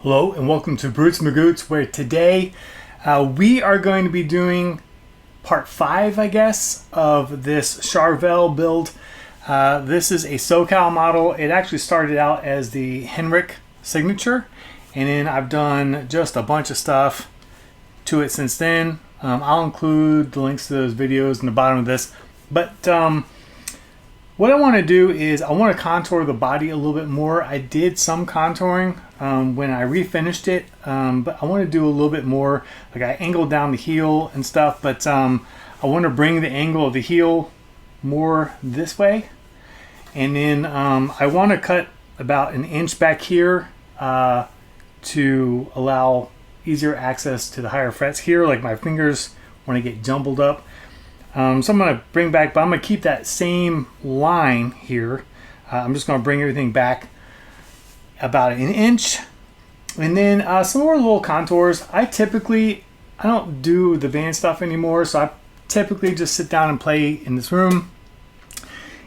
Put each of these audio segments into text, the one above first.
Hello and welcome to Brutes Magoots, where today we are going to be doing part 5, I guess, of this Charvel build. This is a SoCal model. It actually started out as the Henrik signature, and then I've done just a bunch of stuff to it since then. I'll include the links to those videos in the bottom of this. But what I want to do is I want to contour the body a little bit more. I did some contouring when I refinished it, but I want to do a little bit more. Like I angled down the heel and stuff, but I want to bring the angle of the heel more this way. And then I want to cut about an inch back here to allow easier access to the higher frets here, like my fingers when I get jumbled up. So I'm going to bring back, but I'm going to keep that same line here. I'm just going to bring everything back about an inch. And then some more little contours. I don't do the van stuff anymore, so I typically just sit down and play in this room.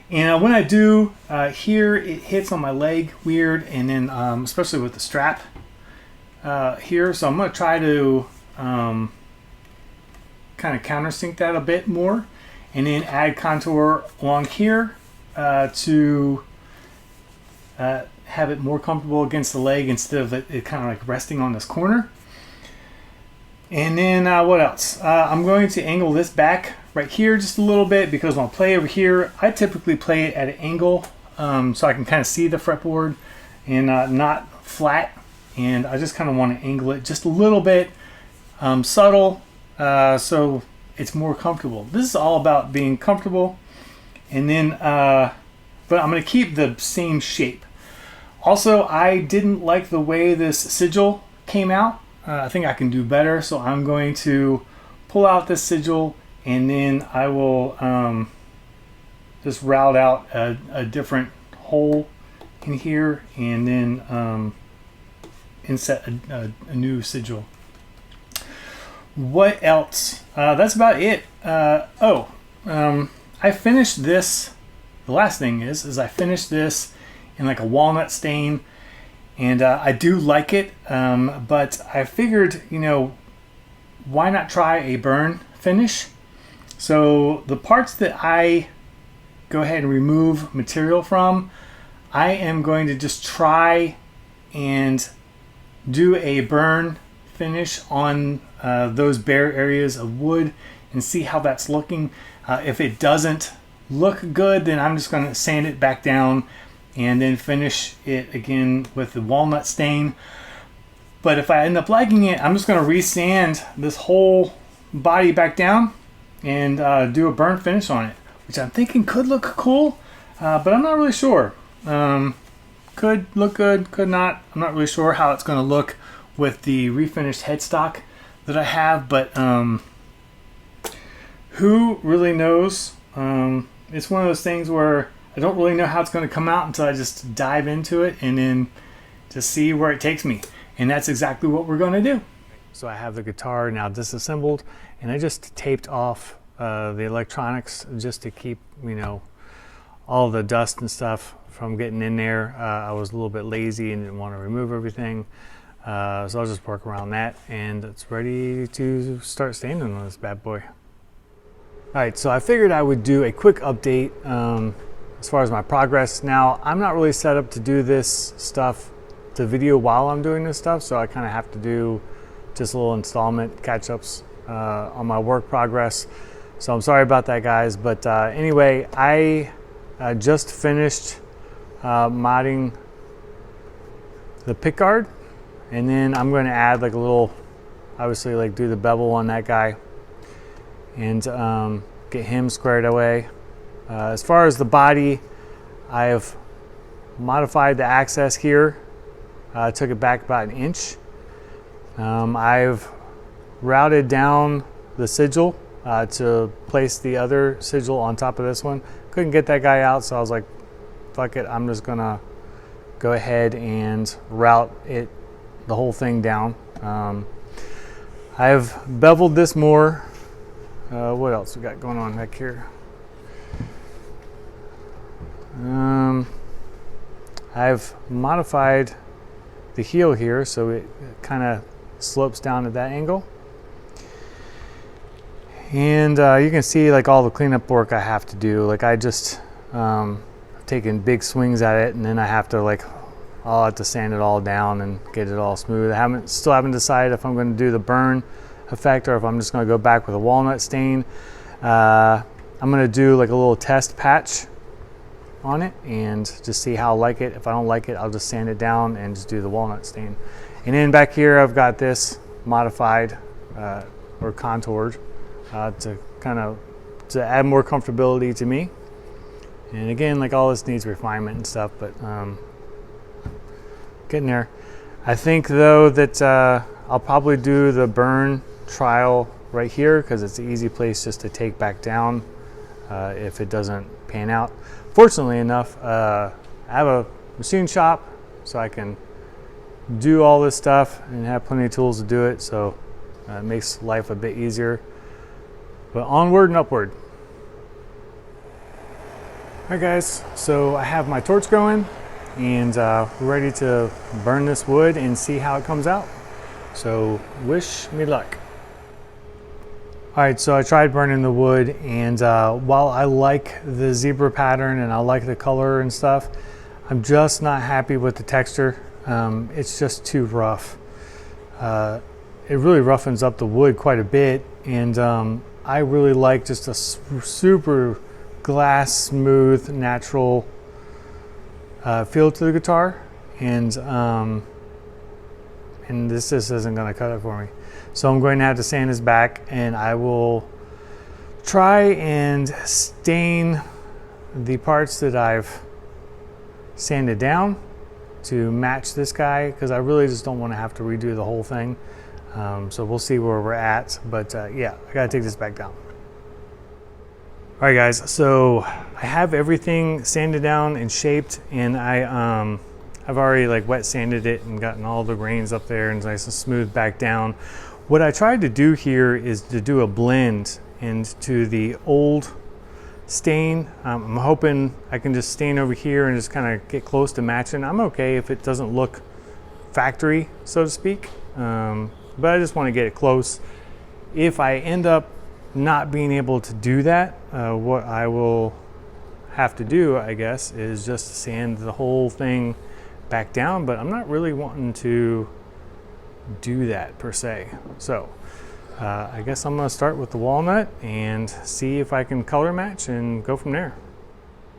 And when I do, here it hits on my leg weird, and then especially with the strap here. So I'm going to try to kind of countersink that a bit more, and then add contour along here to have it more comfortable against the leg instead of it kind of like resting on this corner. And then what else? I'm going to angle this back right here just a little bit, because when I play over here, I typically play it at an angle so I can kind of see the fretboard and not flat. And I just kind of want to angle it just a little bit, subtle, so it's more comfortable. This is all about being comfortable. And then, but I'm going to keep the same shape. Also, I didn't like the way this sigil came out. I think I can do better, so I'm going to pull out this sigil, and then I will just route out a different hole in here, and then inset a new sigil. What else? That's about it. I finished this. The last thing is I finished this in like a walnut stain, and I do like it, but I figured, why not try a burn finish? So the parts that I go ahead and remove material from, I am going to just try and do a burn finish on those bare areas of wood and see how that's looking. If it doesn't look good, then I'm just going to sand it back down and then finish it again with the walnut stain. But if I end up liking it, I'm just going to resand this whole body back down and do a burn finish on it, which I'm thinking could look cool, but I'm not really sure. Could look good, could not. I'm not really sure how it's going to look with the refinished headstock that I have, but who really knows? It's one of those things where I don't really know how it's going to come out until I just dive into it and then just see where it takes me. And that's exactly what we're going to do. So I have the guitar now disassembled, and I just taped off the electronics just to keep, all the dust and stuff from getting in there. I was a little bit lazy and didn't want to remove everything. So I'll just work around that, and it's ready to start standing on this bad boy. Alright, so I figured I would do a quick update as far as my progress. Now, I'm not really set up to do this stuff to video while I'm doing this stuff, so I kind of have to do just a little installment catch-ups on my work progress. So I'm sorry about that, guys, but anyway, I just finished modding the pickguard. And then I'm going to add like a little, obviously like do the bevel on that guy and get him squared away. As far as the body, I have modified the access here. I took it back about an inch. I've routed down the sigil to place the other sigil on top of this one. Couldn't get that guy out, so I was like, fuck it, I'm just gonna go ahead and route it, the whole thing down. I've beveled this more. What else we got going on back here? I've modified the heel here, so it kind of slopes down at that angle. And you can see like all the cleanup work I have to do. Like I just taken big swings at it, and then I'll have to sand it all down and get it all smooth. Still haven't decided if I'm going to do the burn effect or if I'm just going to go back with a walnut stain. I'm going to do like a little test patch on it and just see how I like it. If I don't like it, I'll just sand it down and just do the walnut stain. And then back here I've got this modified or contoured to add more comfortability to me. And again, like all this needs refinement and stuff, but getting there. I think though that I'll probably do the burn trial right here because it's an easy place just to take back down if it doesn't pan out. Fortunately enough, I have a machine shop so I can do all this stuff and have plenty of tools to do it, so it makes life a bit easier. But onward and upward. Alright guys, so I have my torch going and we're ready to burn this wood and see how it comes out. So wish me luck. Alright, so I tried burning the wood, and while I like the zebra pattern and I like the color and stuff, I'm just not happy with the texture. It's just too rough. It really roughens up the wood quite a bit, and I really like just a super glass smooth natural feel to the guitar, and this just isn't going to cut it for me. So I'm going to have to sand this back, and I will try and stain the parts that I've sanded down to match this guy, because I really just don't want to have to redo the whole thing. So we'll see where we're at, but yeah, I gotta take this back down. All right guys, so I have everything sanded down and shaped, and I've already like wet sanded it and gotten all the grains up there and nice and smooth back down. What I tried to do here is to do a blend into the old stain. I'm hoping I can just stain over here and just kind of get close to matching. I'm okay if it doesn't look factory, so to speak, but I just want to get it close. If I end up not being able to do that, what I will have to do, I guess, is just sand the whole thing back down, but I'm not really wanting to do that per se. So I guess I'm going to start with the walnut and see if I can color match and go from there.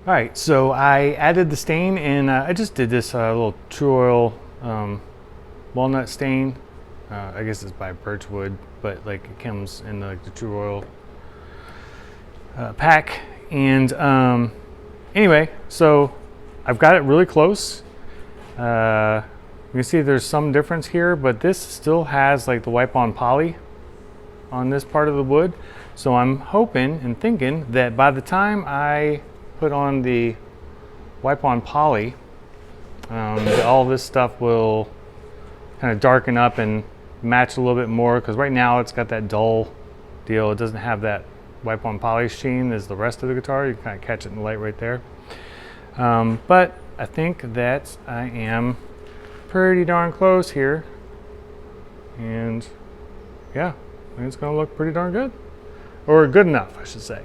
All right, so I added the stain, and I just did this little true oil walnut stain. I guess it's by Birchwood, but like it comes in the true oil pack. And anyway, so I've got it really close. You can see there's some difference here, but this still has like the wipe on poly on this part of the wood. So I'm hoping and thinking that by the time I put on the wipe on poly, all this stuff will kind of darken up and match a little bit more, because right now it's got that dull deal. It doesn't have that wipe on poly sheen as the rest of the guitar. You can kind of catch it in the light right there. But I think that I am pretty darn close here, and yeah, I think it's gonna look pretty darn good, or good enough, I should say.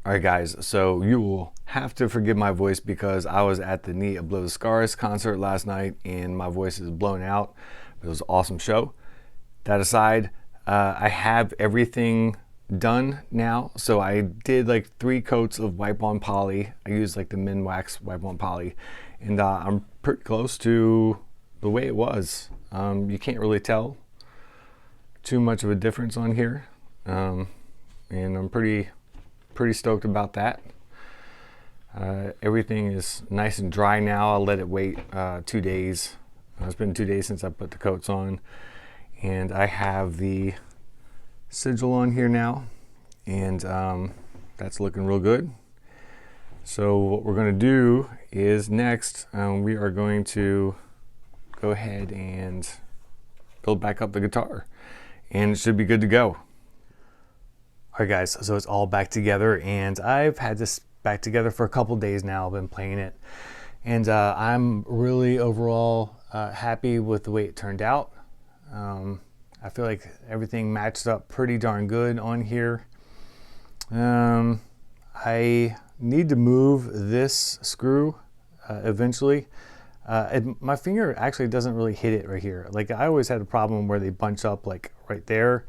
All right guys, so you will have to forgive my voice because I was at the Knee of Blow the Scars concert last night and my voice is blown out. It was an awesome show. That aside, I have everything done now. So I did like 3 coats of wipe on poly. I used like the Min Wax wipe on poly, and I'm pretty close to the way it was. You can't really tell too much of a difference on here, and I'm pretty stoked about that. Everything is nice and dry now. I'll let it wait 2 days. It's been 2 days since I put the coats on, and I have the sigil on here now, and that's looking real good. So what we're going to do is next we are going to go ahead and build back up the guitar, and it should be good to go. All right guys, so it's all back together, and I've had this back together for a couple days now. I've been playing it, And I'm really overall happy with the way it turned out. I feel like everything matched up pretty darn good on here. I need to move this screw eventually. My finger actually doesn't really hit it right here. Like, I always had a problem where they bunch up like right there.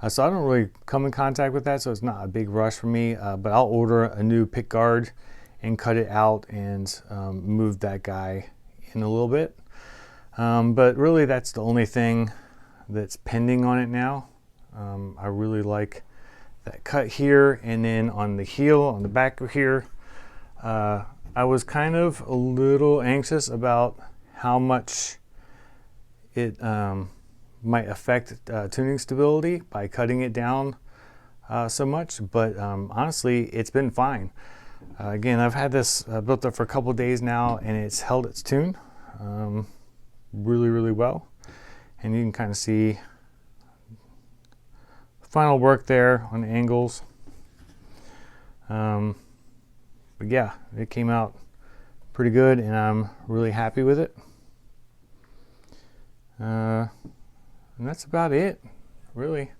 So I don't really come in contact with that, so it's not a big rush for me. But I'll order a new pickguard and cut it out and move that guy in a little bit. But really, that's the only thing that's pending on it now. I really like that cut here, and then on the heel, on the back of here, I was kind of a little anxious about how much it might affect tuning stability by cutting it down so much, but honestly, it's been fine. Again, I've had this built up for a couple of days now, and it's held its tune really, really well. And you can kind of see final work there on the angles. But yeah, it came out pretty good, and I'm really happy with it. And that's about it, really.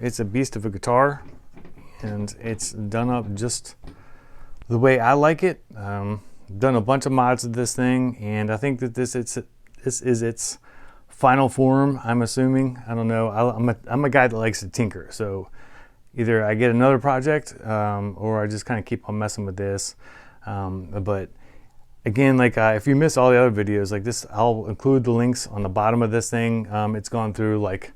It's a beast of a guitar, and it's done up just the way I like it. Done a bunch of mods of this thing, and I think that this is its final form, I'm assuming. I don't know. I'm a guy that likes to tinker, so either I get another project or I just kind of keep on messing with this. But again, like if you miss all the other videos like this, I'll include the links on the bottom of this thing. It's gone through like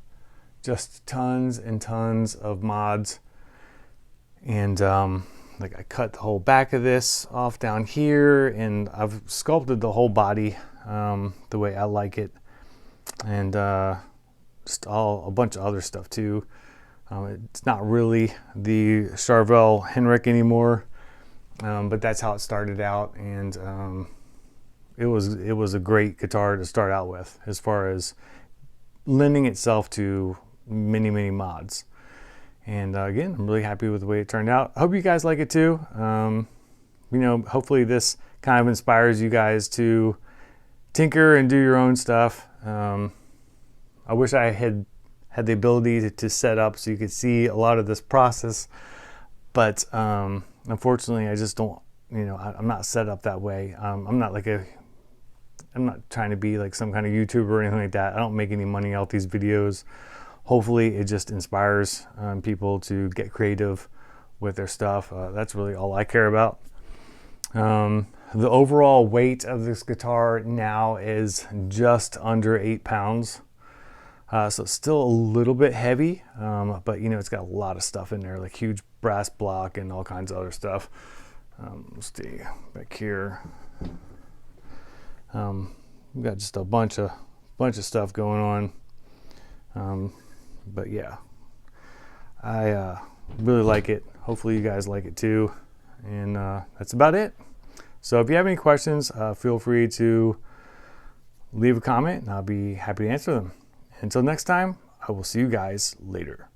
just tons and tons of mods, and like I cut the whole back of this off down here, and I've sculpted the whole body the way I like it, and just a bunch of other stuff too. It's not really the Charvel Henrik anymore, but that's how it started out, and it was a great guitar to start out with as far as lending itself to many mods. And again, I'm really happy with the way it turned out. I hope you guys like it too. You know, hopefully this kind of inspires you guys to tinker and do your own stuff. I wish I had the ability to set up so you could see a lot of this process, but unfortunately I just don't, you know, I'm not set up that way. I'm not trying to be like some kind of YouTuber or anything like that. I don't make any money out these videos. Hopefully it just inspires people to get creative with their stuff. That's really all I care about. The overall weight of this guitar now is just under 8 pounds. So it's still a little bit heavy, but you know, it's got a lot of stuff in there, like huge brass block and all kinds of other stuff. Let's see back here. We've got just a bunch of stuff going on. But yeah, I really like it. Hopefully you guys like it too. And that's about it. So if you have any questions, feel free to leave a comment, and I'll be happy to answer them. Until next time, I will see you guys later.